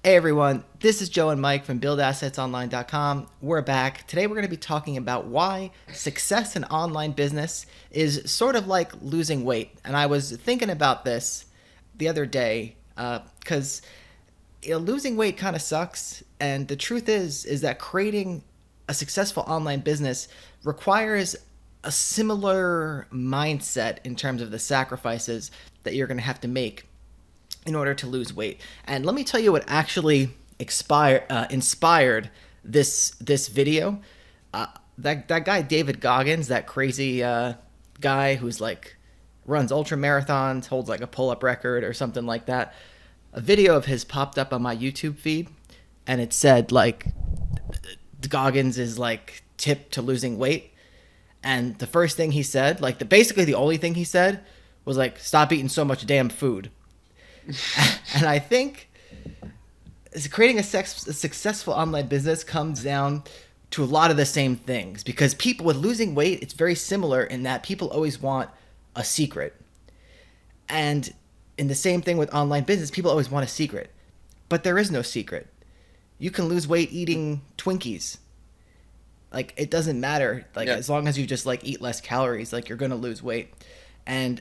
Hey everyone, this is Joe and Mike from BuildAssetsOnline.com. We're back. Today we're going to be talking about why success in online business is sort of like losing weight. And I was thinking about this the other day because losing weight kind of sucks. And the truth is that creating a successful online business requires a similar mindset in terms of the sacrifices that you're going to have to make in order to lose weight. And let me tell you what actually inspired this video. That guy David Goggins, that crazy guy who's like runs ultra marathons, holds like a pull-up record or something like that. A video of his popped up on my YouTube feed, and it said like Goggins is like tip to losing weight. And the first thing he said, basically the only thing he said was like, stop eating so much damn food. And I think creating a successful online business comes down to a lot of the same things, because people with losing weight, it's very similar in that people always want a secret. And in the same thing with online business, people always want a secret, but there is no secret. You can lose weight eating Twinkies. Like, it doesn't matter. Like, Yeah. as long as you just like eat less calories, like you're going to lose weight. And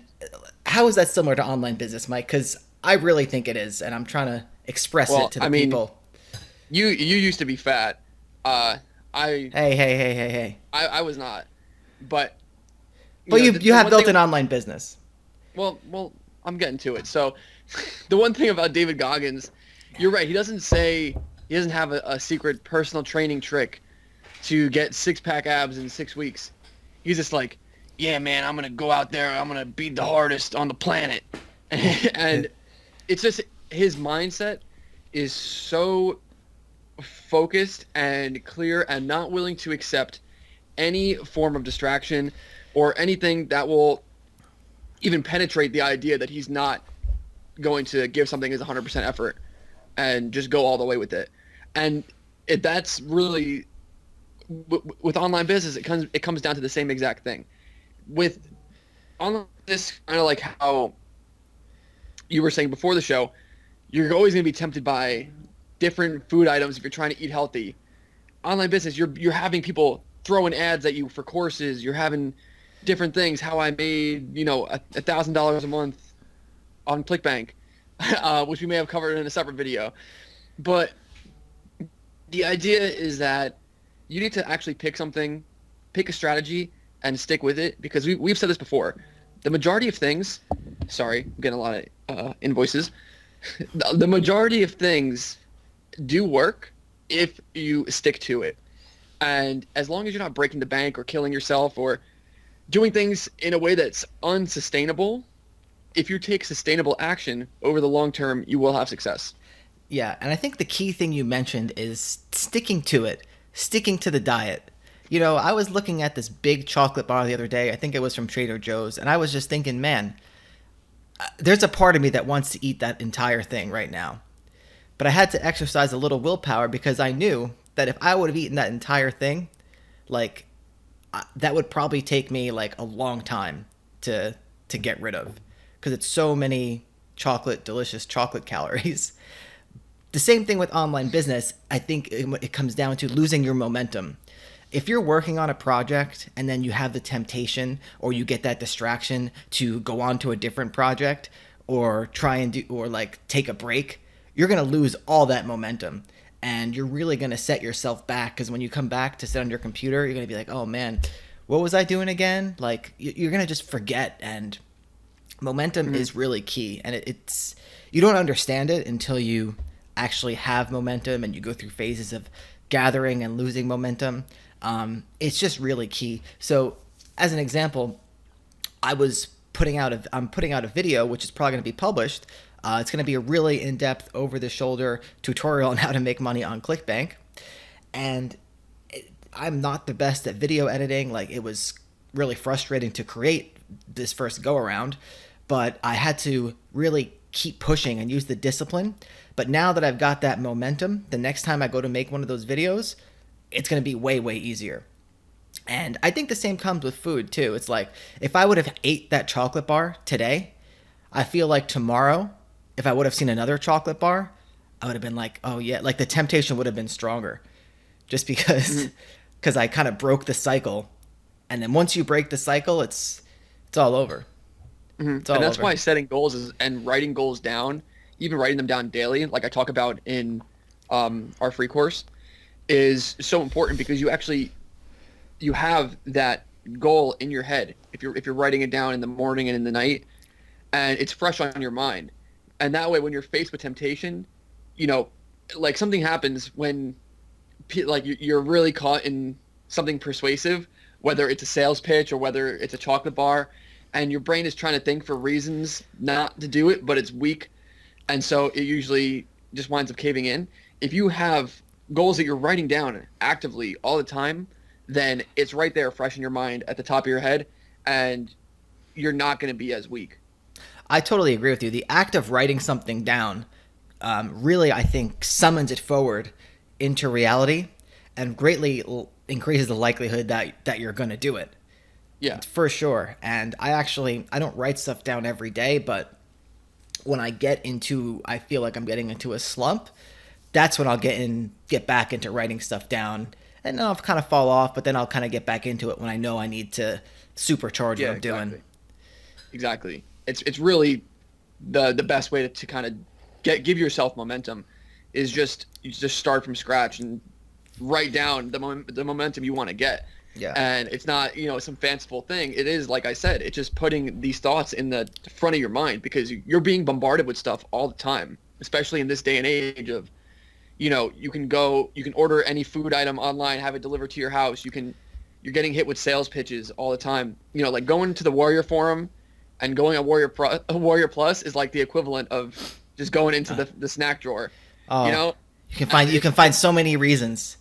how is that similar to online business, Mike? Because I really think it is, and I'm trying to express it Well, to the I mean, people. you used to be fat. I Hey. I was not, but But you the have one built thing. an online business. Well, I'm getting to it. So, the one thing about David Goggins, you're right. He doesn't have a secret personal training trick to get six-pack abs in 6 weeks. He's just like, yeah, man, I'm gonna go out there. I'm gonna be the hardest on the planet, and it's just his mindset is so focused and clear and not willing to accept any form of distraction or anything that will even penetrate the idea that he's not going to give something his 100% effort and just go all the way with it. And that's really with online business, it comes down to the same exact thing. With online business, kind of like how you were saying before the show, you're always going to be tempted by different food items if you're trying to eat healthy. Online business, you're having people throwing ads at you for courses. You're having different things. How I made $1,000 a month on ClickBank, which we may have covered in a separate video. But the idea is that you need to actually pick a strategy and stick with it, because we've said this before. The majority of things, sorry, I'm getting a lot of invoices. The majority of things do work if you stick to it. And as long as you're not breaking the bank or killing yourself or doing things in a way that's unsustainable, if you take sustainable action over the long term, you will have success. Yeah, and I think the key thing you mentioned is sticking to it, sticking to the diet. I was looking at this big chocolate bar the other day. I think it was from Trader Joe's, and I was just thinking, man, there's a part of me that wants to eat that entire thing right now. But I had to exercise a little willpower, because I knew that if I would have eaten that entire thing, like that would probably take me like a long time to get rid of, because it's so many delicious chocolate calories. The same thing with online business. I think it comes down to losing your momentum. If you're working on a project and then you have the temptation or you get that distraction to go on to a different project or try and do or like take a break, you're going to lose all that momentum, and you're really going to set yourself back, because when you come back to sit on your computer, you're going to be like, oh man, what was I doing again? Like you're going to just forget. And momentum Mhm. is really key, and it's you don't understand it until you actually have momentum and you go through phases of gathering and losing momentum. It's just really key. So as an example, I'm putting out a video which is probably going to be published. It's going to be a really in-depth, over-the-shoulder tutorial on how to make money on ClickBank. And I'm not the best at video editing. Like, it was really frustrating to create this first go around, but I had to really keep pushing and use the discipline. But now that I've got that momentum, the next time I go to make one of those videos, it's going to be way easier. And I think the same comes with food too. It's like, if I would have ate that chocolate bar today, I feel like tomorrow, if I would have seen another chocolate bar, I would have been like, oh yeah, like the temptation would have been stronger, just because Mhm. because I kind of broke the cycle, and then once you break the cycle, it's all over. Mhm. It's And all that's over. why setting goals is and writing goals down, even writing them down daily, like I talk about in our free course, is so important because you have that goal in your head if you're writing it down in the morning and in the night, and it's fresh on your mind. And that way, when you're faced with temptation, you know, like something happens when like you're really caught in something persuasive, whether it's a sales pitch or whether it's a chocolate bar, and your brain is trying to think for reasons not to do it, but it's weak, and so it usually just winds up caving in. If you have goals that you're writing down actively all the time, then it's right there fresh in your mind at the top of your head, and you're not going to be as weak. I totally agree with you. The act of writing something down really, I think, summons it forward into reality and greatly increases the likelihood that you're going to do it Yeah. for sure. And I don't write stuff down every day, but when I feel like I'm getting into a slump, that's when I'll get back into writing stuff down, and then I'll kind of fall off, but then I'll kind of get back into it when I know I need to supercharge what Yeah, I'm doing. exactly. Exactly. It's really the best way to kind of give yourself momentum is just you just start from scratch and write down the momentum you want to get. Yeah. And it's not, some fanciful thing. It is, like I said, it's just putting these thoughts in the front of your mind because you're being bombarded with stuff all the time, especially in this day and age of, you can order any food item online, have it delivered to your house. You're getting hit with sales pitches all the time. Like going to the Warrior Forum and going on Warrior Plus is like the equivalent of just going into the snack drawer, you Oh, know? you can find so many reasons.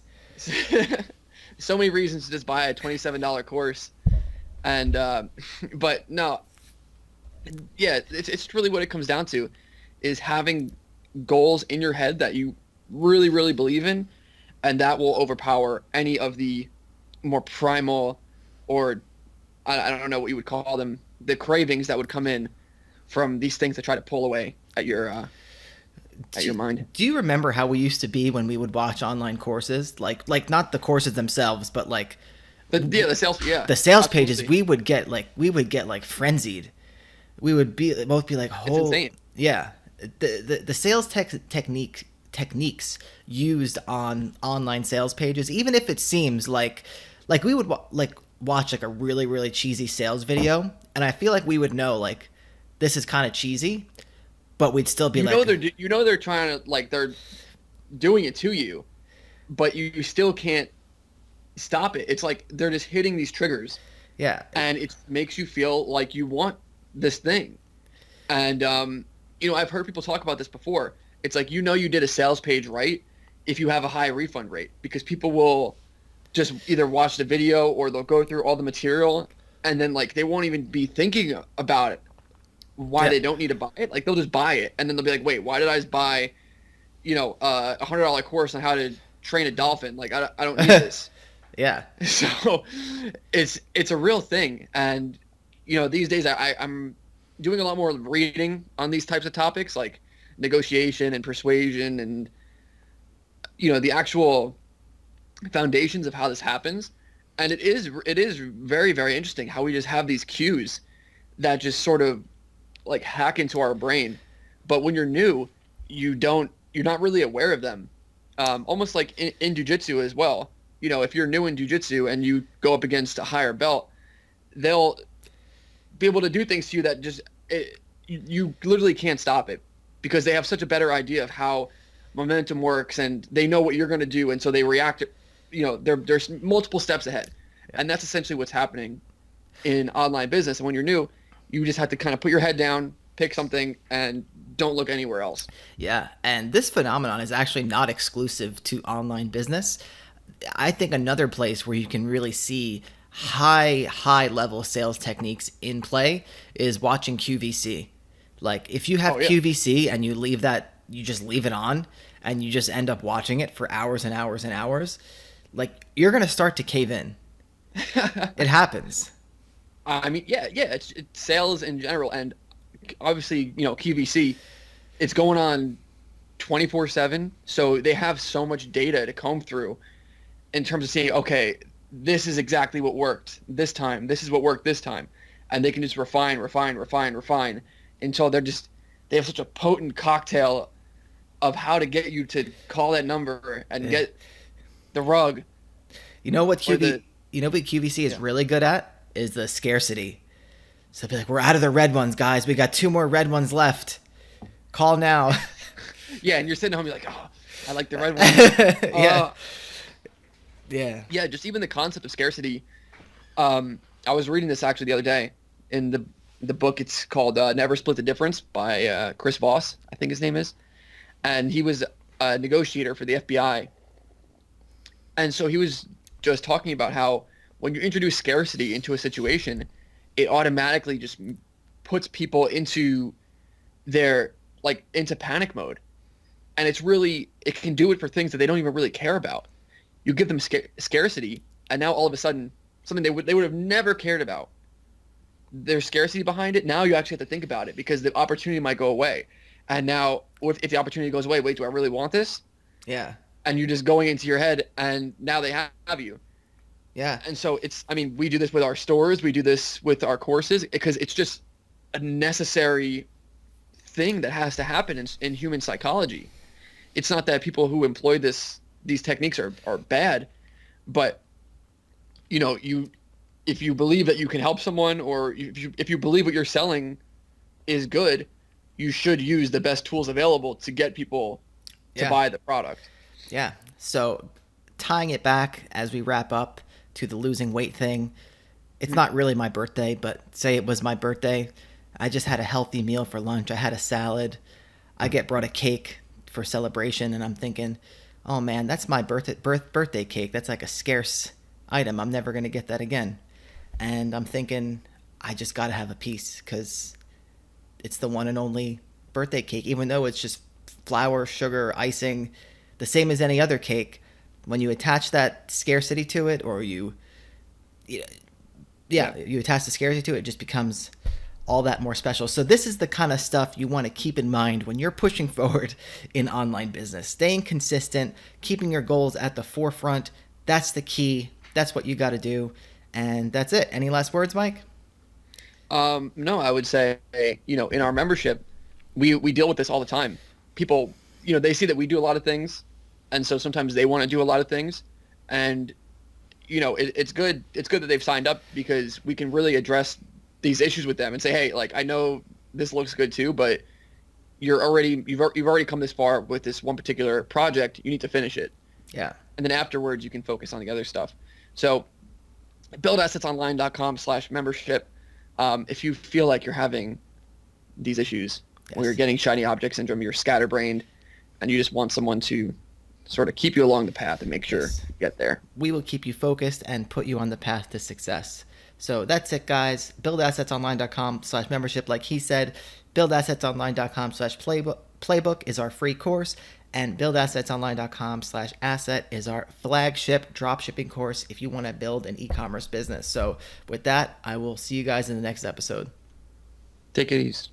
So many reasons to just buy a $27 course. And but no, yeah, it's really what it comes down to is having goals in your head that you really, really believe in, and that will overpower any of the more primal or I don't know what you would call them, the cravings that would come in from these things that try to pull away at your mind. Do you remember how we used to be when we would watch online courses? Like not the courses themselves, but like The sales, yeah, the sales pages. absolutely. We would get like frenzied. We would both be like, It's "Oh, insane. yeah." The sales techniques used on online sales pages, even if it seems like we would like watch like a really cheesy sales video, and I feel like we would know like this is kind of cheesy, but we'd still be like, They're trying to like they're doing it to you, but you still can't stop it. It's like they're just hitting these triggers, yeah, and it makes you feel like you want this thing. And I've heard people talk about this before. It's like you did a sales page right if you have a high refund rate because people will just either watch the video or they'll go through all the material and then like they won't even be thinking about it why yeah, they don't need to buy it. Like they'll just buy it and then they'll be like, wait, why did I just buy $100 course on how to train a dolphin? Like I don't need this. yeah, So it's a real thing. And these days I'm doing a lot more reading on these types of topics like negotiation and persuasion and the actual foundations of how this happens. And it is very, very interesting how we just have these cues that just sort of like hack into our brain. But when you're new, you're not really aware of them. Almost like in jujitsu as well. If you're new in jujitsu and you go up against a higher belt, they'll be able to do things to you that you literally can't stop it because they have such a better idea of how momentum works and they know what you're going to do, and so they react. There's multiple steps ahead, and that's essentially what's happening in online business. And when you're new, you just have to kind of put your head down, pick something, and don't look anywhere else. yeah. And this phenomenon is actually not exclusive to online business. I think another place where you can really see high level sales techniques in play is watching QVC. Like if you have Oh yeah. QVC and you just leave it on and you just end up watching it for hours and hours and hours, like you're going to start to cave in. It happens. I mean, yeah. It's sales in general, and obviously, QVC, it's going on 24/7. So they have so much data to comb through in terms of seeing, okay, this is exactly what worked this time. This is what worked this time. And they can just refine until they have such a potent cocktail of how to get you to call that number and get the rug. You know what or the QVC is Yeah. really good at is the scarcity. So be like, we're out of the red ones, guys. We got 2 more red ones left. Call now. Yeah, and you're sitting home, you're like, oh, I like the red one. Yeah. Yeah. Yeah, just even the concept of scarcity. I was reading this actually the other day in the book. It's called Never Split the Difference by Chris Voss, I think his name is. And he was a negotiator for the FBI. And so he was just talking about how when you introduce scarcity into a situation, it automatically just puts people into into panic mode. And it can do it for things that they don't even really care about. You give them scarcity, and now all of a sudden, something they would have never cared about, there's scarcity behind it. Now you actually have to think about it because the opportunity might go away. And now, if the opportunity goes away, wait, do I really want this? Yeah. And you're just going into your head, and now they have you. Yeah. And so we do this with our stores, we do this with our courses, because it's just a necessary thing that has to happen in human psychology. It's not that people who employ these techniques are bad, but if you believe that you can help someone, or if you believe what you're selling is good, you should use the best tools available to get people to buy the product. Yeah. So tying it back as we wrap up to the losing weight thing, it's not really my birthday, but say it was my birthday. I just had a healthy meal for lunch. I had a salad. I get brought a cake for celebration, and I'm thinking, oh man, that's my birthday cake. That's like a scarce item. I'm never going to get that again. And I'm thinking, I just got to have a piece because it's the one and only birthday cake, even though it's just flour, sugar, icing, the same as any other cake. When you attach that scarcity to it, or you attach the scarcity to it, it just becomes all that more special. So this is the kind of stuff you want to keep in mind when you're pushing forward in online business. Staying consistent, keeping your goals at the forefront, that's the key. That's what you got to do. And that's it. Any last words, Mike? No, I would say, in our membership, we deal with this all the time. People, they see that we do a lot of things, and so sometimes they want to do a lot of things, and it's good. It's good that they've signed up because we can really address these issues with them and say, hey, like, I know this looks good too, but you've already come this far with this one particular project. You need to finish it. Yeah. And then afterwards, you can focus on the other stuff. So buildassetsonline.com/membership. If you feel like you're having these issues, or you're getting shiny object syndrome, you're scatterbrained, and you just want someone to sort of keep you along the path and make sure you get there. We will keep you focused and put you on the path to success. So that's it, guys. Buildassetsonline.com/membership. Like he said, buildassetsonline.com/playbook is our free course, and buildassetsonline.com/asset is our flagship dropshipping course if you want to build an e-commerce business. So with that, I will see you guys in the next episode. Take it easy.